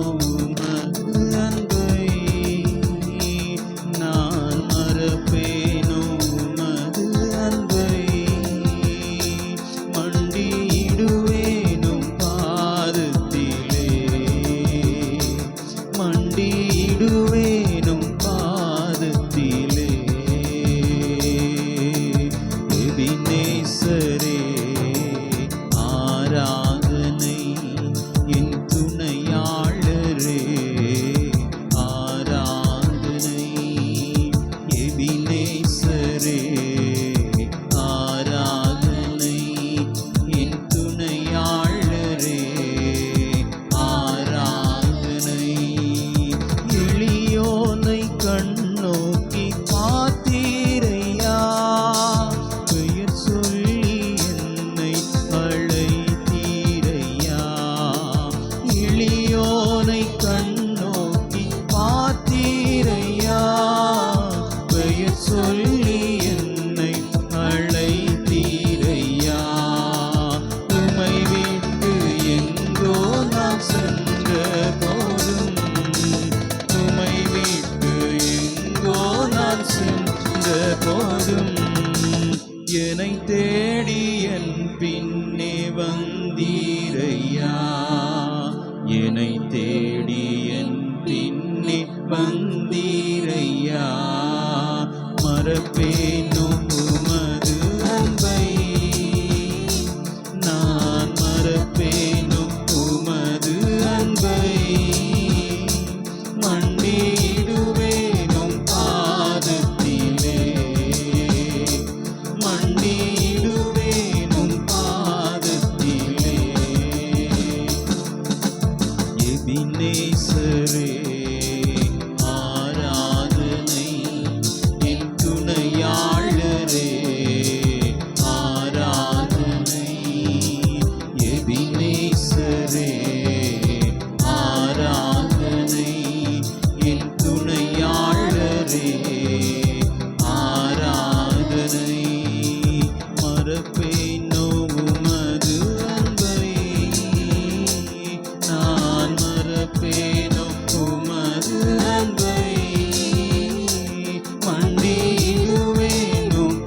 உமது அன்பை நான் மறப்பேனோ உமது அன்பை மண்டியிடுவேனும் பாதத்திலே மண்டியிடுவேனும் பாதத்திலே எபினேசரே ஆராதனை என் துணையாளரே ஆராதனை எபினேசரே ஆராதனை என் துணையாளரே ஆராதனை எளியோனை கண்ணோக்கி பார்த்தீரையா பெயர் சொல்லி என்னை அழைத்தீரையா எளியோனை கண்ணோக்கி பார்த்தீரையா பெயர் சொல்லி என்னை அழைத்தீரையா உம்மை விட்டு எங்கோ நான் சென்ற போதும் உம்மை விட்டு எங்கோ நான் சென்ற போதும் என்னை தேடி என் பின்னே வந்தீரையா என்னை தேடி என் பின்னே வந்தீரையா மறப்பேனோ உமது அன்பை நான் மறப்பேனோ உமது அன்பை மண்டியிடுவேனும் பாதத்திலே மண்டியிடுவேனும் பாதத்திலே எபினேசரே ஆராதனை என் துணையாளரே ஆராதனை எபினேசரே ஆராதனை என் துணையாளரே ஆராதனை மறப்பேனோ உமது அன்பை நான் மறப்பேனோ உமது அன்பை மண்டியிடுவேனும்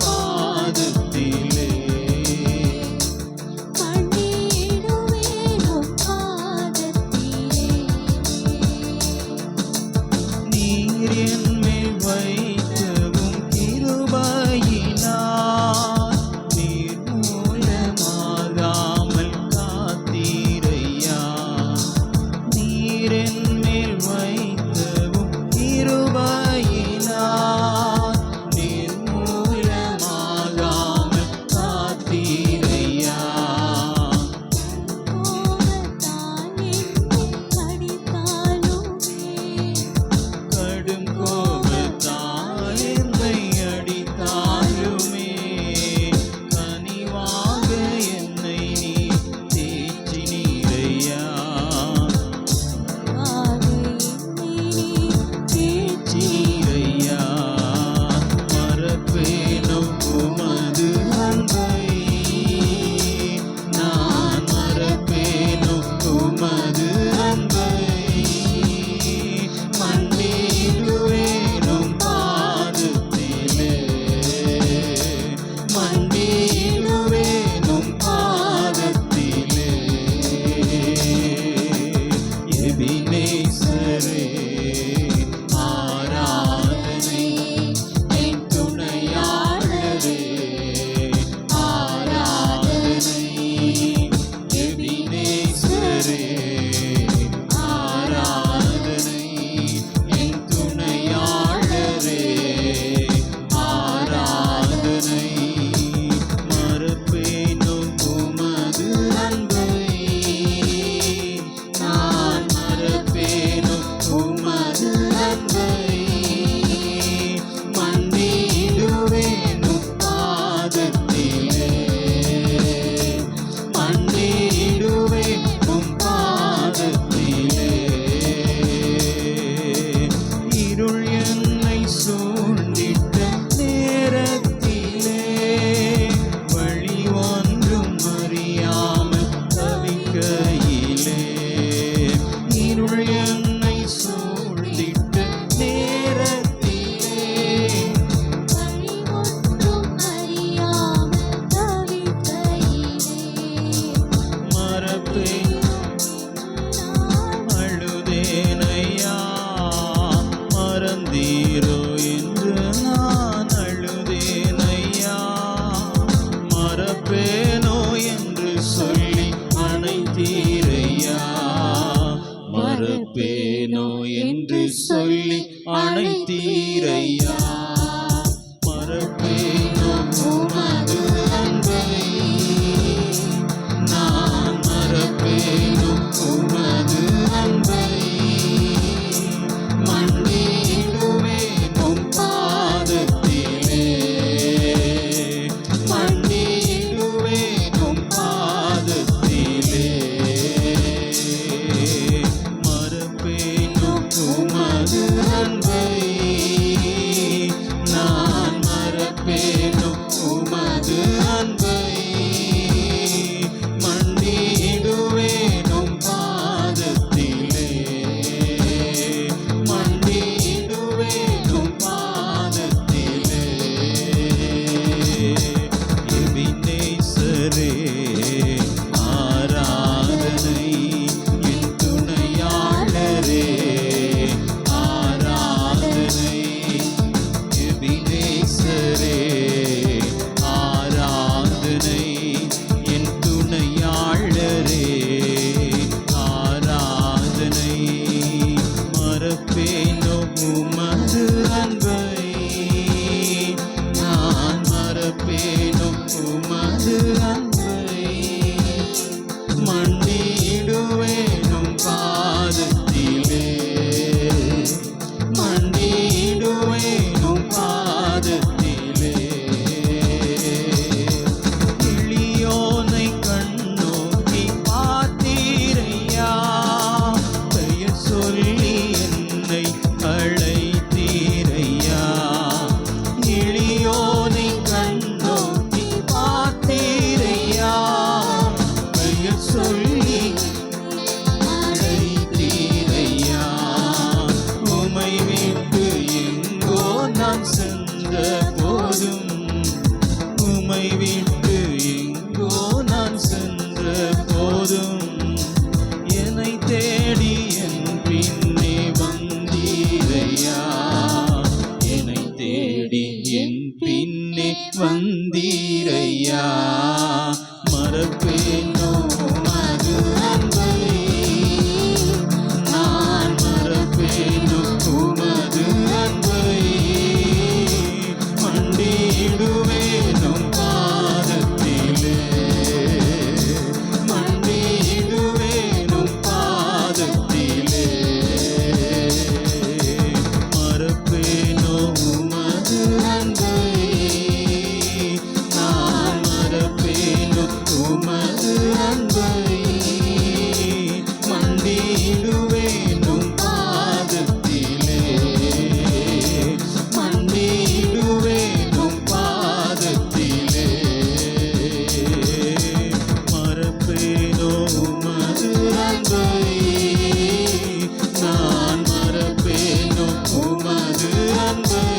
பாதத்திலே நீர் என்மேல் வைத்தவும் கிருபையினார் நீர் மூலமாகாமல் காத்தீரையா நீர் என்மேல் வைத்தவும் கிருபையினார் நீர் மூலமாகாமல் காத்தீரையா கடும் கோபத்தால் என்னை அடித்தாலுமே கனிவாக என்னை நீ தேற்றினீரையா தேற்றினீரையா மறப்பேனோ உமது அன்பை நான் மறப்பேனோ உமது அன்பை மண்டியிடுவேனும் பாதத்திலே மண்டியிடுவேனும் பாதத்திலே எபினேசரே ஆராதனை என் துணையாளரே ஆராதனை எபினேசரே ஆராதனை என் துணையாளரே ஆராதனை மறப்பேனோ உமது அன்பை நான் மறப்பேனோ உமது அழுதேனையா, மறந்தீரோ என்று நான் அழுதேனையா. மறப்பேனோ என்று சொல்லி அணைத்தீரையா, மறப்பேனோ என்று சொல்லி அணைத்தீரையா. மறப்பேனோ உமது அன்பை, நான் மறப்பேனோ உமது அன்பை. மன்னிடுவேன் உம் பாதத்திலே, மன்னிடுவேன் உம் பாதத்திலே. மறப்பேனோ உமது அன்பை, நான் மறப்பேனோ உமது அன்பை. மன்னிடுவேன் உம் பாதத்திலே, மன்னிடுவேன் உம் பாதத்திலே. எபினேசரே ஆராதனை, என் துணையாளரே ஆராதனை. எபினேசரே ஆராதனை, என் துணையாளரே ஆராதனை. மறப்பேனோ உமது அன்பை, நான் மறப்பேனோ உமது அன்பை. மன்னிடுவேன் உம் பாதத்திலே, மன்னிடுவேன் உம் பாதத்திலே. எளியோனை கண்ணோக்கி பார்த்தீரையா, பெயர் சொல்லி என்னை அழைத்தீரையா. எளியோனை கண்ணோக்கி பார்த்தீரையா, பெயர் சொல்லி அழைத்தீரையா. உமை விட்டு எங்கோ நான் சென்ற போதும், உமை விட்டு எங்கோ நான் சென்ற போதும், என்னை தேடி என் பின்னே வந்தீரையா, என்னை தேடி என் பின்னே வந்தீரையா. மறப்பேனோ உமது அன்பை, நான் மறப்பேனோ உமது அன்பை. மன்னிடுவேன் உம் பாதத்திலே, மன்னிடுவேன் உம் பாதத்திலே. மறப்பேனோ உமது அன்பை, நான் மறப்பேனோ உமது அன்பை. மன்னிடுவேன் உம் பாதத்திலே, மன்னிடுவேன் உம் பாதத்திலே. மறப்பேனோ உமது அன்பை, நான் மறப்பேனோ உமது அன்பை.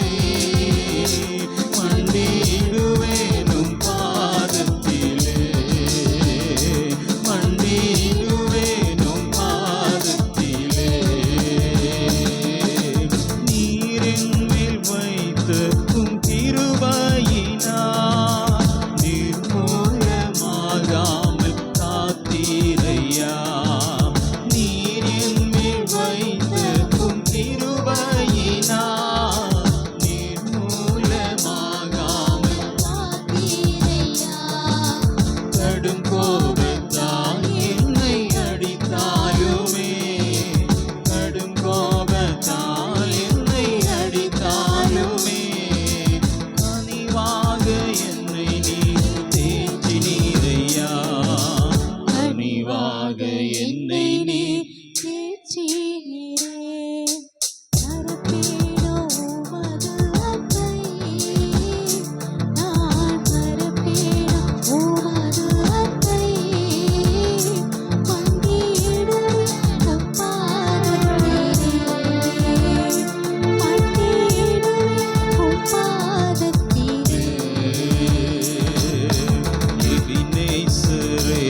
மன்னிடுவேன் உம் பாதத்திலே, மன்னிடுவேன் உம் பாதத்திலே. நீர் என்மேல் வைத்த உம் கிருபையினால் நிர்மூலமாகாமல் காத்தீரையா. நீர் என்மேல் வைத்த உம் கிருபையினால் நிர்மூலமாகாமல் காத்தீரையா. கடும் கோபத்தால் என்னை அடித்தாலுமே, கடும் கோபத்தால் என்னை அடித்தாலுமே, கனிவாக என்னை நீர் தேற்றினீரையா, கனிவாக என்னை நீர் தேற்றினீரே. மறப்பேனோ உமது அன்பை, நான் மறப்பேனோ உமது அன்பை. மன்னிடுவேன் உம் பாதத்திலே, மன்னிடுவேன் உம் பாதத்திலே. எபினேசரே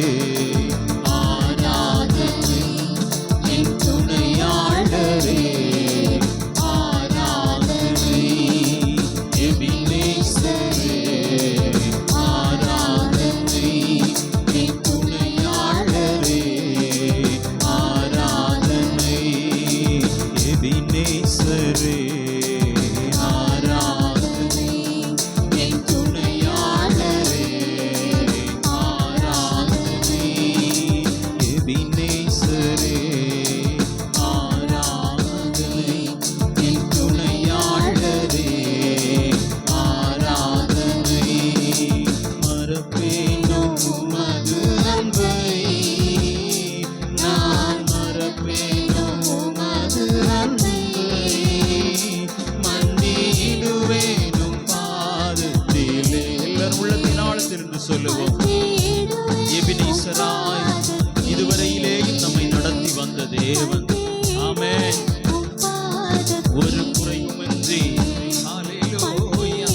ஆராதனை, என் துணையாளரே எபினேசரே ஆராதனை என் துணையாளரே ஆராதனை எபினேசரே ஆராதனை என் துணையாளரே ஆராதனை மறப்பேனோ உமது அன்பை நான் மறப்பேனோ உமது அன்பை மன்னிடுவேனும் பாதத்திலே எல்லாரும் உள்ளத்தின் ஆழத்திலிருந்து சொல்லுவோம் எபினேசராய் இதுவரையிலேயும் நம்மை நடத்தி வந்த தேவன் ஆமென் ஒரு குறையுமின்றி ஹல்லேலூயா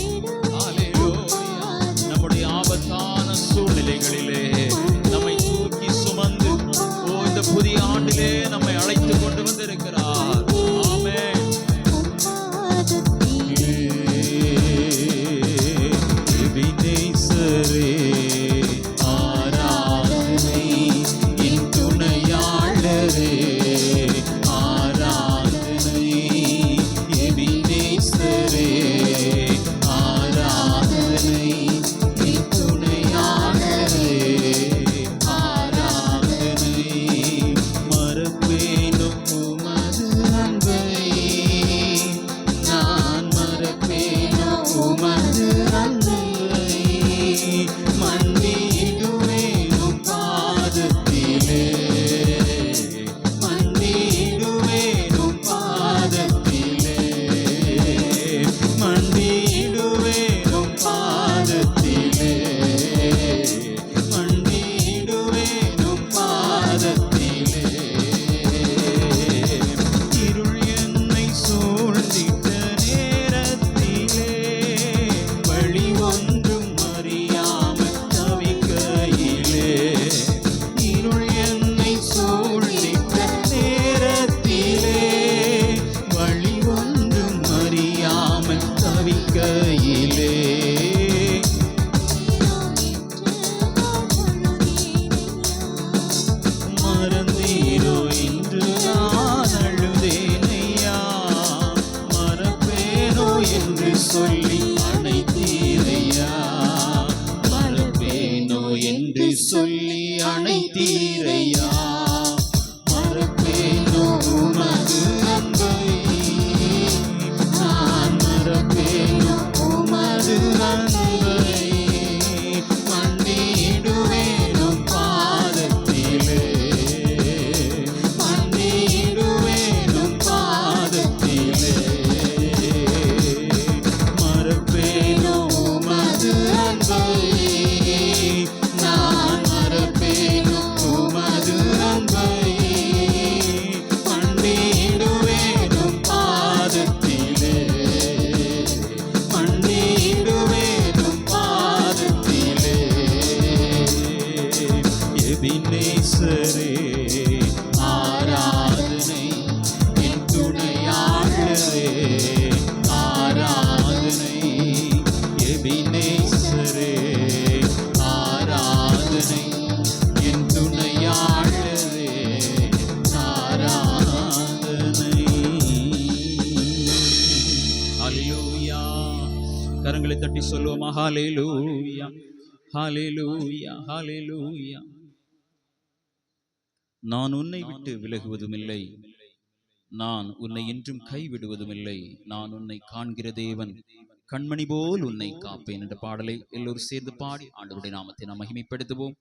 ஹல்லேலூயா நம்முடைய ஆபத்தான சூழ்நிலைகளிலே நம்மை தூக்கி சுமந்து இந்த புதிய ஆண்டிலே நம்மை அழைத்து கொண்டு வந்திருக்கிறார் ஆமென் எபினேசரே ஆராதனை என் துணையாளரே ஆராதனை எபினேசரே ஆராதனை என் துணையாளரே ஆராதனை மறப்பேனோ உமது அன்பை நான் மறப்பேனோ உமது அன்பை மன்னிடுவேனும் பாதத்திலே மன்னிடுவேனும் பாதத்திலே மன்னிடுவேனும் பாதத்திலே மன்னிடுவேனும் பாதத்திலே இருள் என்னை சூழ்ந்திட்ட நேரத்திலே வழி ஒன்றும் அறியாமல் தவிக்கையிலே இருள் என்னை சூழ்ந்திட்ட நேரத்திலே வழி ஒன்றும் அறியாமல் தவிக்கையிலே மறந்தீரோ இன்று நான் அழுதேனையா மறப்பேனோ என்று சொல்லி அணைத்தீரையா மறப்பேனோ என்று சொல்லி அணைத்தீரையா மறப்பேனோ உமது அன்பை நான் மறப்பேனோ உமது அன்பை மன்னிடுவேனும் பாதத்திலே மன்னிடுவேனும் பாதத்திலே மறப்பேனோ உமது அன்பை நான் மறப்பேனோ உமது அன்பை மன்னிடுவேனும் பாதத்திலே மன்னிடுவேனும் பாதத்திலே எபினேசரே ஆராதனை என் துணையாளரே ஆராதனை எபினேசரே ஆராதனை என் துணையாளரே ஆராதனை ஹல்லேலூயா கரங்களை தட்டி சொல்லுவோமா ஹல்லேலூயா ஹல்லேலூயா ஹல்லேலூயா நான் உன்னை விட்டு விலகுவதுமில்லை நான் உன்னை என்றும் கைவிடுவதுமில்லை நான் உன்னை காண்கிற தேவன் கண்மணி போல் உன்னை காப்பேன் என்ற பாடலை எல்லோரும் சேர்ந்து பாடி ஆண்டவருடைய நாமத்தை நாம் மகிமைப்படுத்துவோம்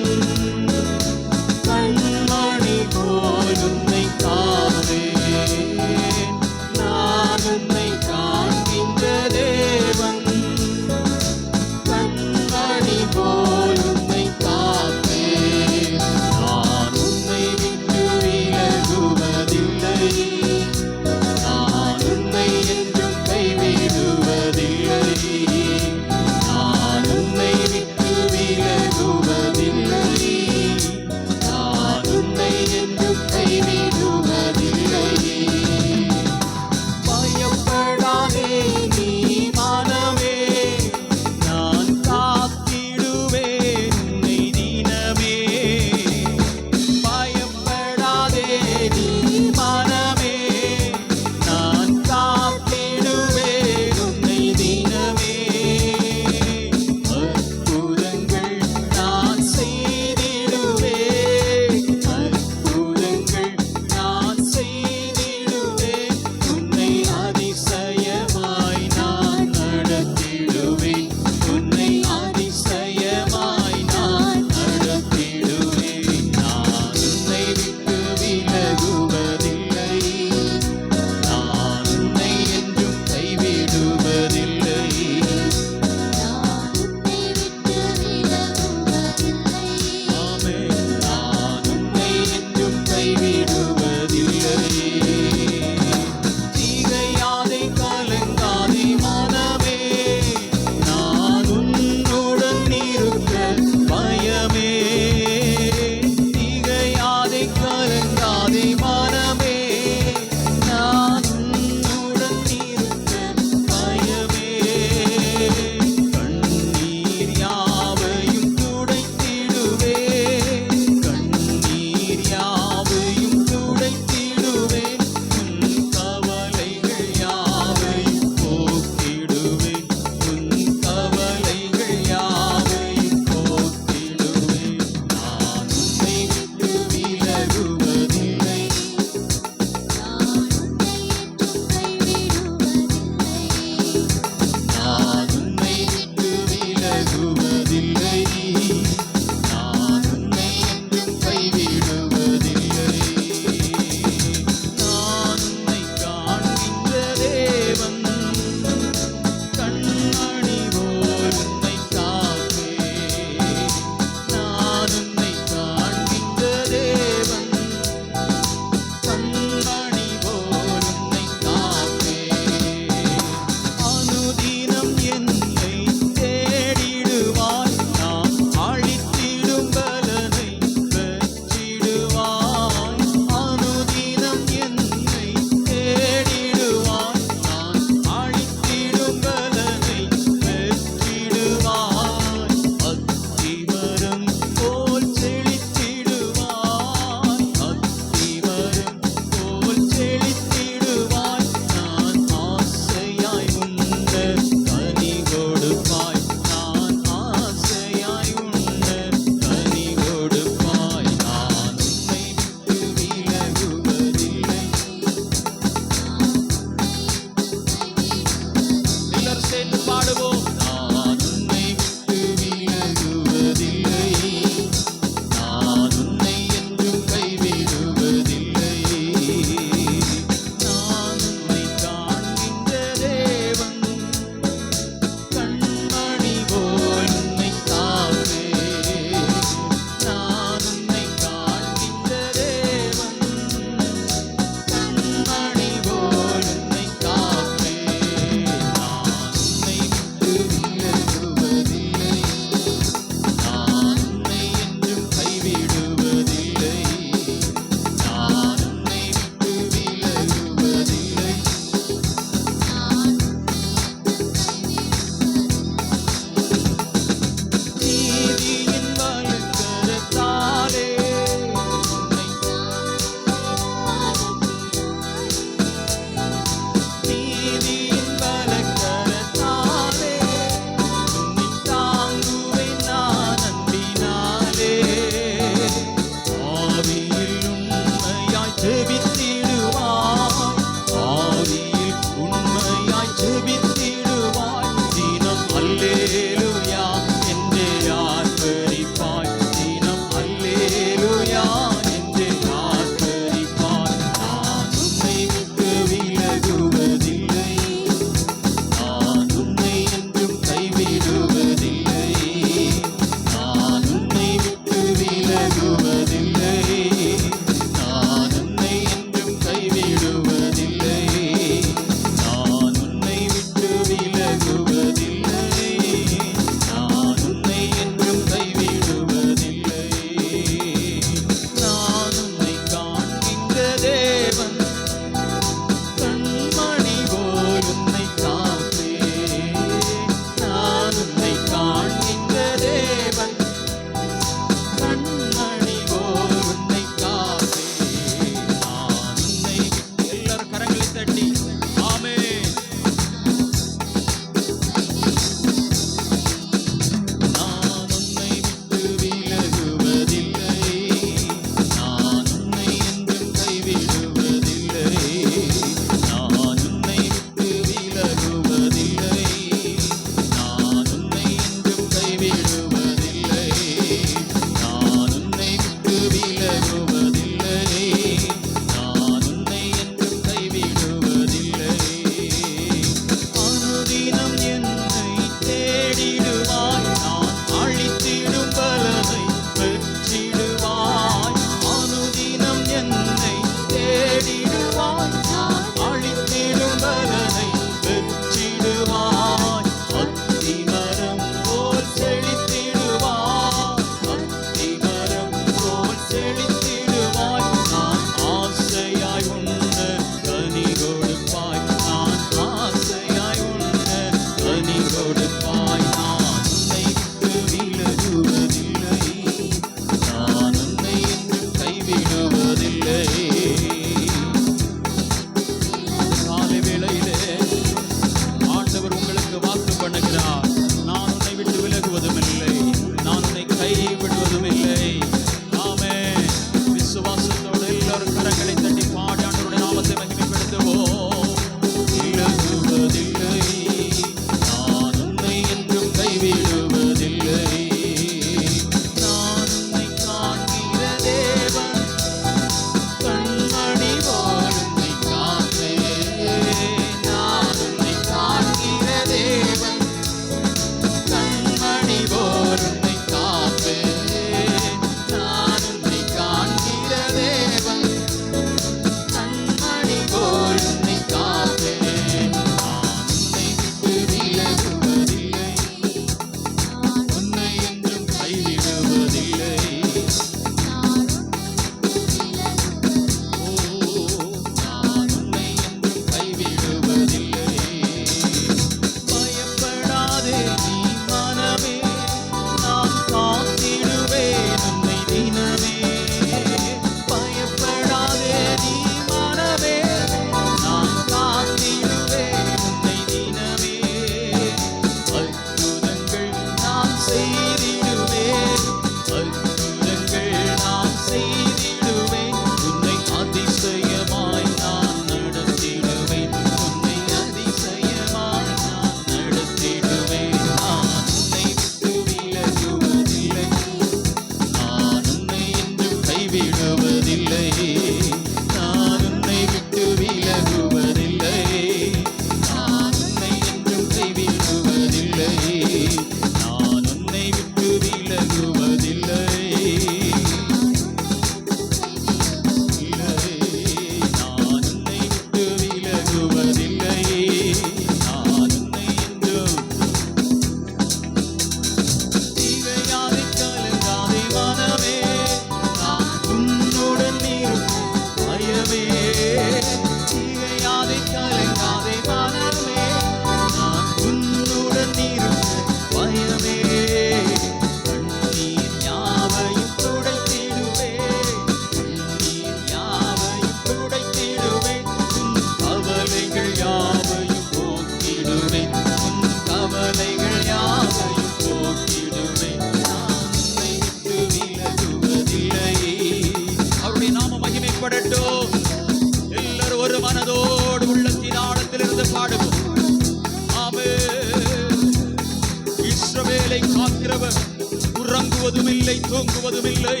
விலகுவதும் இல்லை, தூங்குவதும் இல்லை.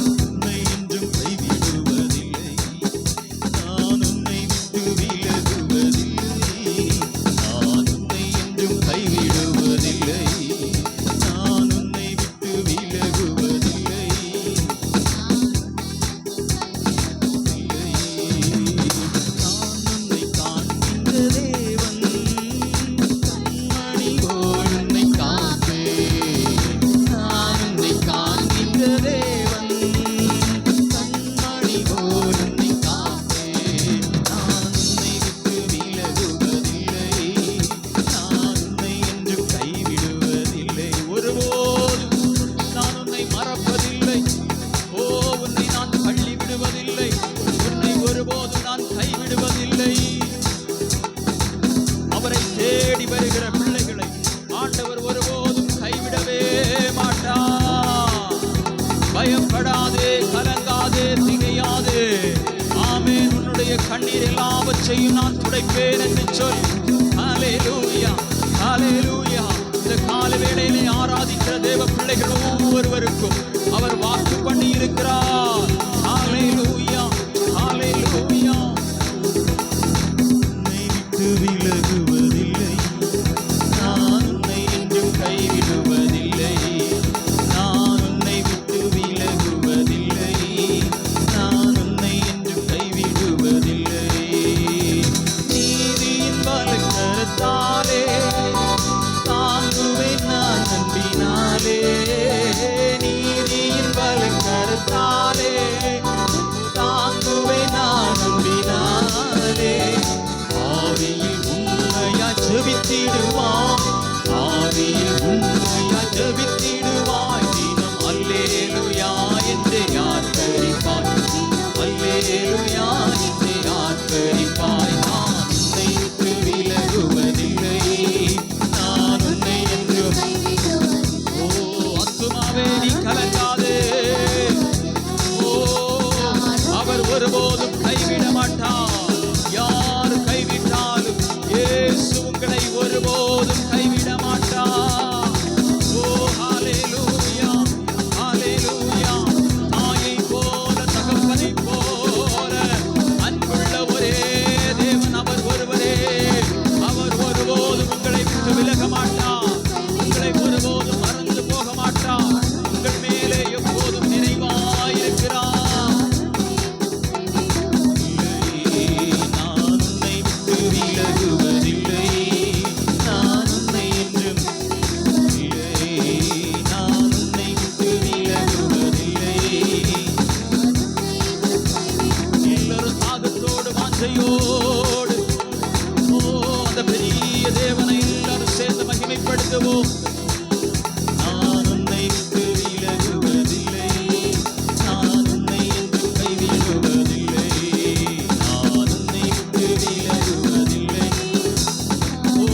உன்னை என்றும் கைவிடுவதில்லை, நான் உன்னை விட்டு விலகுவதில்லை. நான் உன்னை என்றும் கைவிடுவதில்லை, நான் உன்னை விட்டு விலகுவதில்லை. நான் உன்னை காண்கின்ற தேவன், கண்மணி போல் உன்னை காப்பேன். நான் உன்னை காண்கின்ற தேவன், கண்மணி போல் உன்னை காப்பேன். நான் உன்னை விட்டு விலகுவதில்லை, நான் உன்னை என்றும் கைவிடுவதில்லை. ஒருபோதும் நான் உன்னை மறப்பதில்லை. ஓ, உன்னை நான் தள்ளி விடுவதில்லை, உன்னை ஒருபோதும் நான் கைவிடுவதில்லை. அவரை தேடி வருகிற பிள்ளைகளை ஆண்டவர் ஒருபோதும் கைவிடவே மாட்டார். பயப்படாதே, கலங்காதே, திகையாதே. ஆமென். உன்னுடைய கண்ணீர் எல்லாவற்றையும் நான் துடைப்பேன் என்று சொல். ஹல்லேலூயா, ஹல்லேலூயா. இந்த கால வேளையிலே ஆராதிக்கிற தேவ பிள்ளைகள் ஒவ்வொருவருக்கும் அவர் வாக்கு பண்ணி இருக்கிறார். ஹல்லேலூயா, ஹல்லேலூயா. உன்னை விட்டு விலகுவதில்லை, நான் உன்னை என்றும் கைவிடுவதில்லை. நான் உன்னை விட்டு விலகுவதில்லை, நான் உன்னை என்றும் கைவிடுவதில்லை. நீதியின் வலக்கரத்தாலே தாங்குவேன் நான் அன்பினாலே. நீதியின் வலக்கரத்தாலே தாங்குவேன் நான் அன்பினாலே. ஆவியில் உண்மையாய் ஜெபித்திடுவாய், ஆவியில் உண்மையாய் ஜெபித்திடுவாய். தினம் அல்லேலூயா என்று ஆர்ப்பரிப்பாய், அல்லேலூயா என்று ஆர்ப்பரிப்பாய். நான் உன்னை விட்டு விலகுவதில்லை, நான் உன்னை என்றும். ஓ ஆத்துமாவே, நீ கலங்காதே. ஓ, அவர் ஒருபோதும் கைவிட மாட்டார். யார் கைவிட்டாலும் இயேசு உங்களை ஒருபோதும் கைவிட மாட்டார். ஓ ஹல்லேலூயா, ஹல்லேலூயா. தாயை போல, தகப்பனை போல அன்புள்ள ஒரே தேவன் அவர் ஒருவரே. அவர் ஒருபோதும் உங்களை விட்டு விலக மாட்டார், உங்களை ஒருபோதும் மறந்து போக மாட்டார். உங்கள் மேலே எப்போதும் நினைவாயிருக்கிறார். நான் உன்னை விட்டு விலகுவதில்லை, நான் உன்னை என்றும் இல்லை. நான் உன்னை விட்டு விலகுவதில்லை. எல்லாரும் தாகத்தோடு, வாஞ்சையோடு, ஓ, அந்த பெரிய தேவனை எல்லாரும் சேர்ந்து மகிமைப்படுத்துவோம். நான் உன்னை விட்டு விலகுவதில்லை, நான் உன்னை என்றும் கைவிடுவதில்லை. நான் உன்னை விட்டு விலகுவதில்லை. ஓ,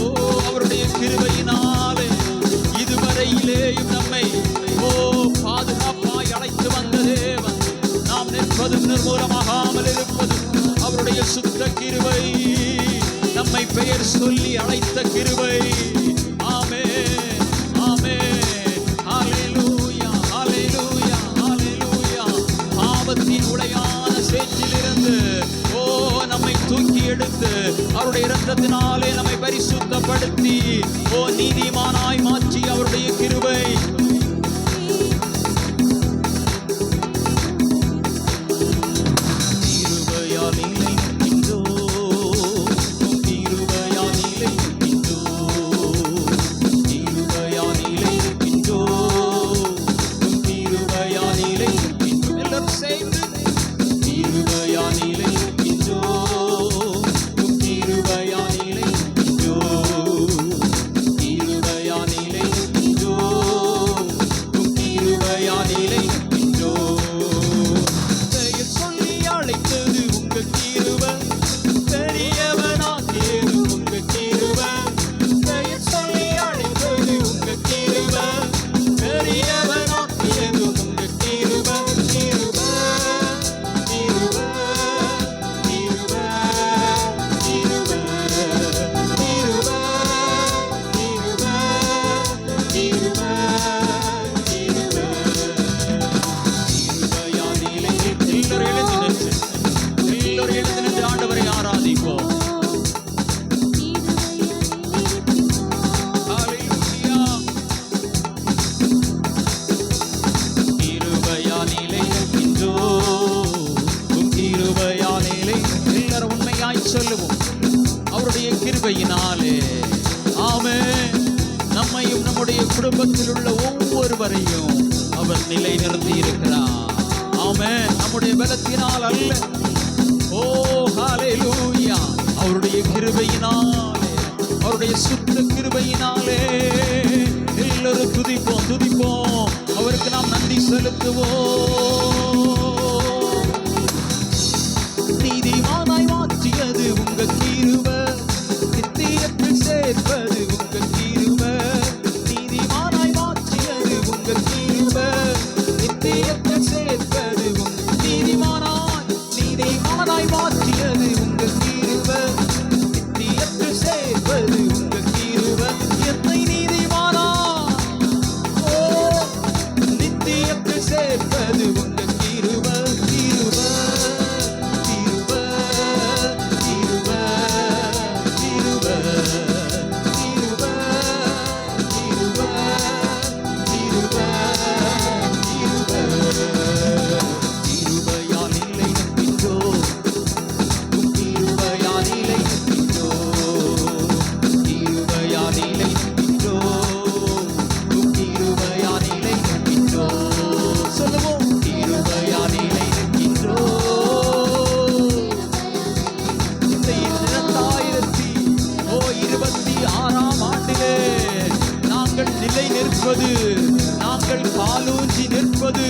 அவருடைய கிருபையினாலே இதுவரையிலேயும் நம்மை ஓ பாதுகாப்பாய் அழைத்து வந்த தேவன். நாம் நிற்பதும் நிர்மூலமாகாமல் இருப்பதும் அவருடைய சுத்த கிருபை, நம்மை பெயர் சொல்லி அழைத்த கிருபை. ஆமென், ஆமென். ஹல்லேலூயா, ஹல்லேலூயா, ஹல்லேலூயா. பாவத்தின் உளையான சேற்றிலிருந்து ஓ நம்மை தூக்கி எடுத்து அவருடைய இரத்தத்தினாலே நம்மை பரிசுத்தப்படுத்தி ஓ நீதிமானாய் மாற்றி அவருடைய கிருபை. கிருபையால் நிலை நிற்கின்றோம், கிருபையால் நிலை நிற்கின்றோம், கிருபையால் நிலை நிற்கின்றோம், கிருபையால் நிலை நிற்கின்றோம். எல்லாரும் சேர்ந்து கிருபையால் நிலை நிற்கின்றோம், கிருபையால் நிலை நிற்கின்றோம், கிருபையால் நிலை நிற்கின்றோம், சொல்லுவோம். அவருடைய கிருபையினாலே ஆமென். நம்மையும் நம்முடைய குடும்பத்தில் உள்ள ஒவ்வொருவரையும் அவர் நிலை நிறுத்தி இருக்கிறார். ஆமென். நம்முடைய பலத்தினால் அல்ல. ஓ ஹalleluya. அவருடைய கிருபையினாலே, அவருடைய சுத்த கிருபையினாலே எல்லாரும் துதிப்போம். அவருக்கு நாம் நன்றி செலுத்துவோம். நீதிமானாய் மாற்றியது உங்க கிருபை, நித்தியத்தில் சேர்ப்பது உங்க கிருபை. நீதிமானாய் மாற்றியது உங்க கிருபை, நித்தியத்தில் சேர்ப்பது நீதிமானாய் மாற்றியது உங்க கிருபை, நித்தியத்தில் சேர்ப்பது உங்க கிருபை. என்னை நீதிமானா நித்தியத்தில் சேர்ப்பது உங்க கிருபை. கிருபை கிருபை கிருபை கிருபை கிருபை கிருபை கிருபை கிருபை. கிருபையால் இல்லை நிற்கின்றோம், உம் கிருபையால் இல்லை நிற்கின்றோம், கிருபையால் இல்லை நிற்கின்றோம், உம் கிருபையால் இல்லை நிற்கின்றோம். சொல்லுவோம். கிருபையால் இல்லை நிற்கின்றோம். இந்த 2026ஆம் ஆண்டிலே நாங்கள் நிலை நிற்பது, நாங்கள் காலூன்றி நிற்பது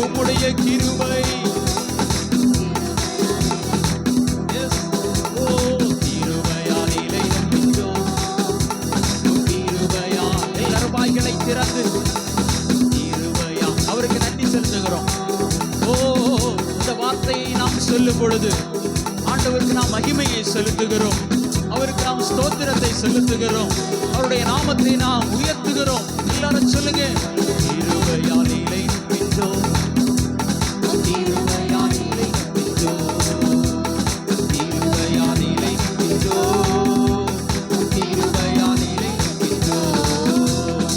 உம்முடைய கிருபை. Yes. ஓ கிருபையால் நிலை நிற்கின்றோம், உம் கிருபையால். எல்லாரும் வாய்களை திறந்து கிருபையா அவருக்கு நன்றி செலுத்துகிறோம். ஓ இந்த வார்த்தையை நாம் சொல்லும் பொழுது ஆண்டவருக்கு நாம் மகிமையை செலுத்துகிறோம், அவருக்கு நாம் ஸ்தோத்திரத்தை செலுத்துகிறோம், அவருடைய நாமத்தை நாம் உயர்த்துகிறோம். எல்லாரும் சொல்லுங்க. கிருபையால் நிலை நிற்கின்றோம், கிருபையால் நிலை நிற்கின்றோம், கிருபையால் நிலை நிற்கின்றோம், கிருபையால் நிலை நிற்கின்றோம்.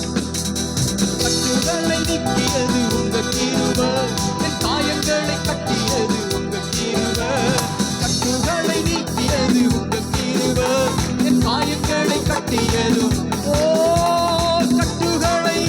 கட்டுகளை நீக்கியது உங்க கிருபை, என் காயங்களை கட்டியது உங்க கிருபை. கட்டுகளை நீக்கியது உங்க கிருபை, என் காயங்களை கட்டியதும். ஓ கட்டுகளை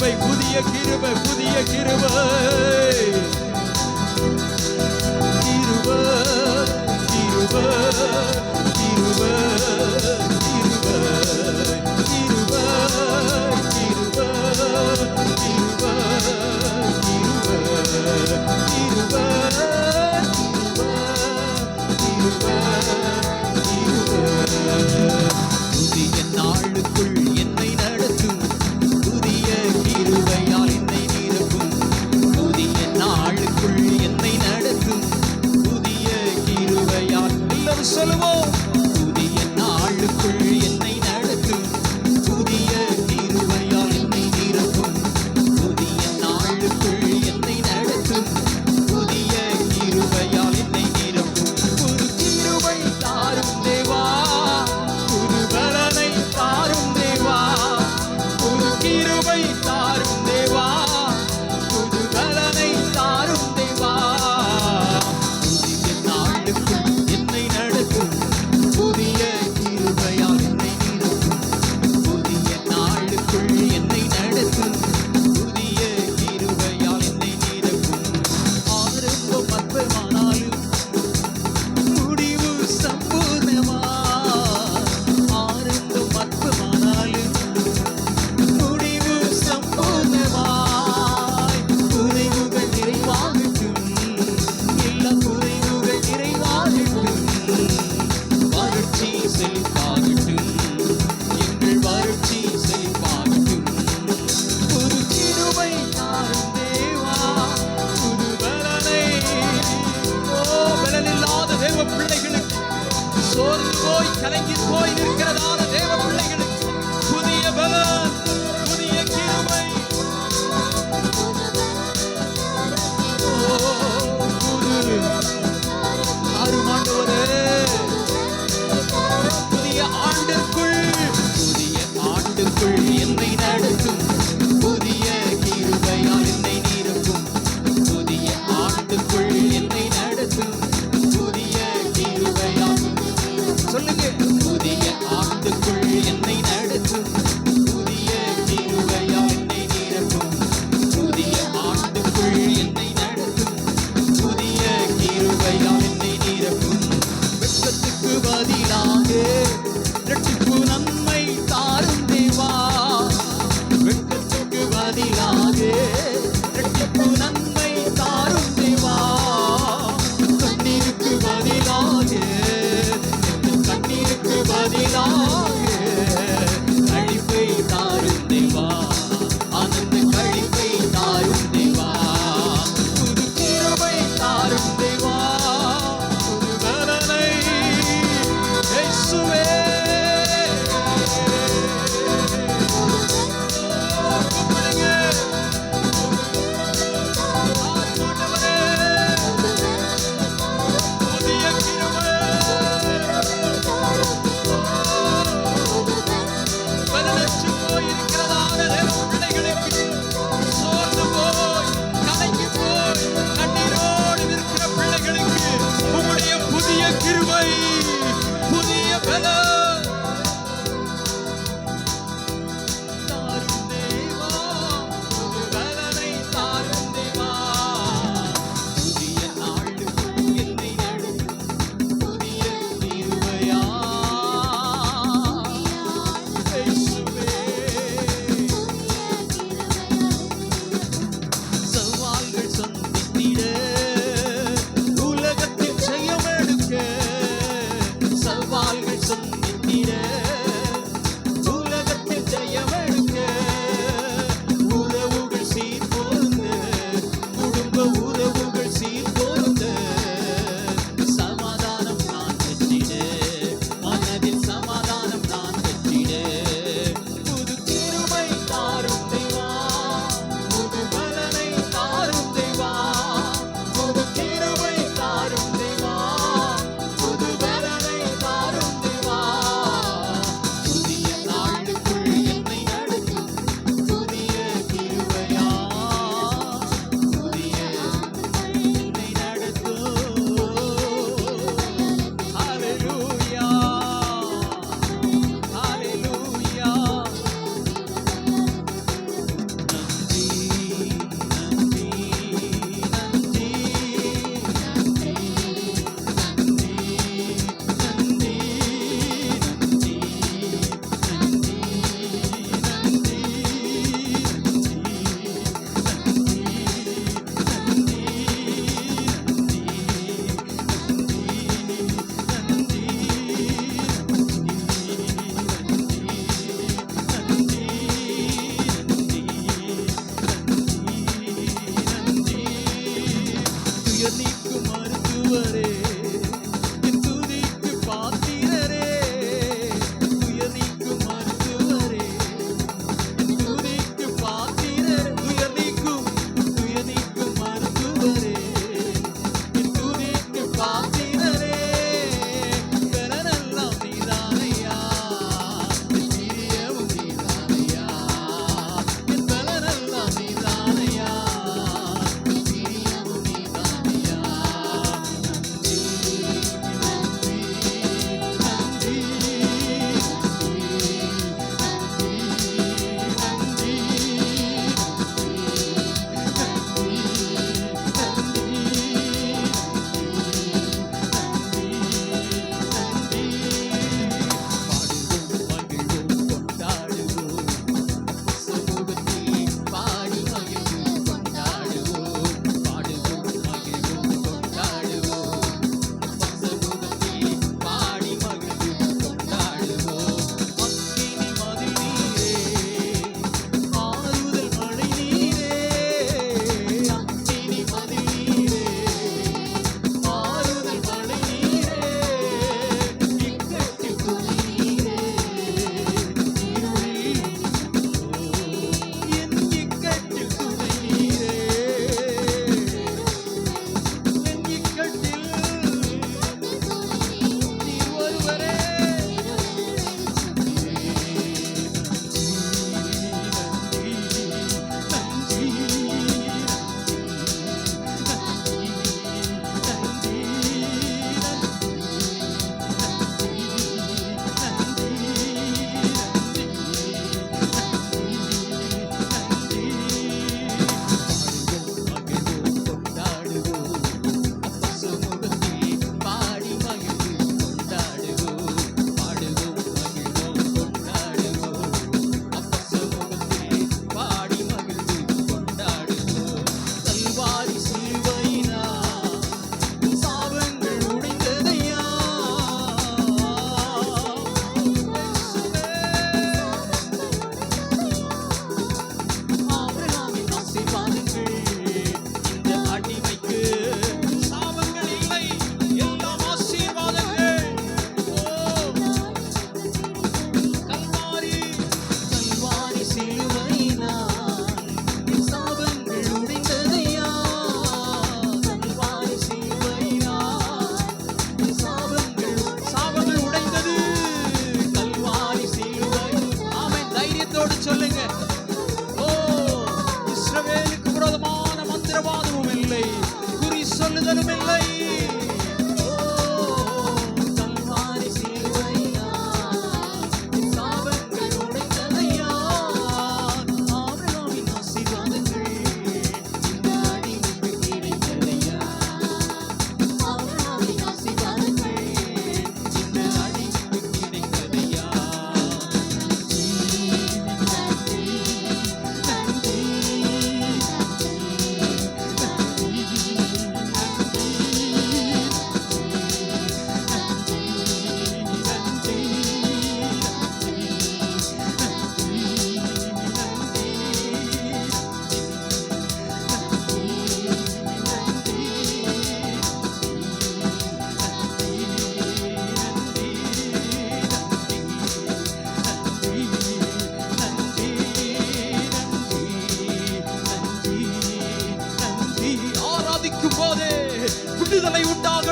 கிருபை, புதிய கிருபை, புதிய கிருபை. கிருபை, கிருபை, கிருபை, கிருபை, கிருபை, கிருபை, கிருபை, கிருபை, புதிய நாளுக்குள் என்னை நடத்தும், புதிய கிருபையால் என்னை நிரப்பும். புதிய நாளுக்குள் என்னை நடத்தும், புதிய கிருபையால். எல்லாரும் சொல்லுவோம். புதிய நாளுக்குள் என்னை நடத்தும், புதிய கிருபையால் என்னை நிரப்பும். புதிய நாளுக்குள் என்னை நடத்தும், புதிய கிருபையால் என்னை நிரப்பும். புது கிருபை தாரும் தேவா, புது பலனை தாரும் தேவா. புது கிருபை தாரும் தேவா, புது பலனை தாரும் தேவா. புதிய நாளுக்குள் என்னை நடத்தும், புதிய கிருபையால் என்னை நிரப்பும். புதிய நாளுக்குள் என்னை நடத்தும், புதிய கிருபையால் என்னை நிரப்பும். ஆரம்பம் அற்பமானாலும் முடிவு சம்பூர்ணமா. ஆரம்பம் அற்பமானாலும் முடிவு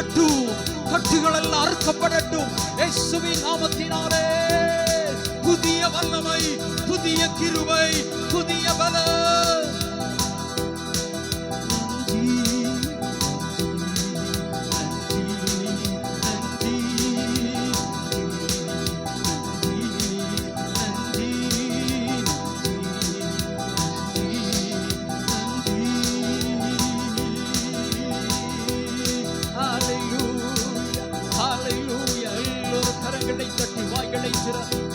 மாறட்டும், கட்டுகள் எல்லாம் அறுக்கப்படட்டும் இயேசுவின் நாமத்தினாலே. புதிய வல்லமை, புதிய கிருபை, புதிய பலம். ஹalleluya, ஹalleluya. எல்லோரும் கரங்களை தட்டி வாய்களை திறந்து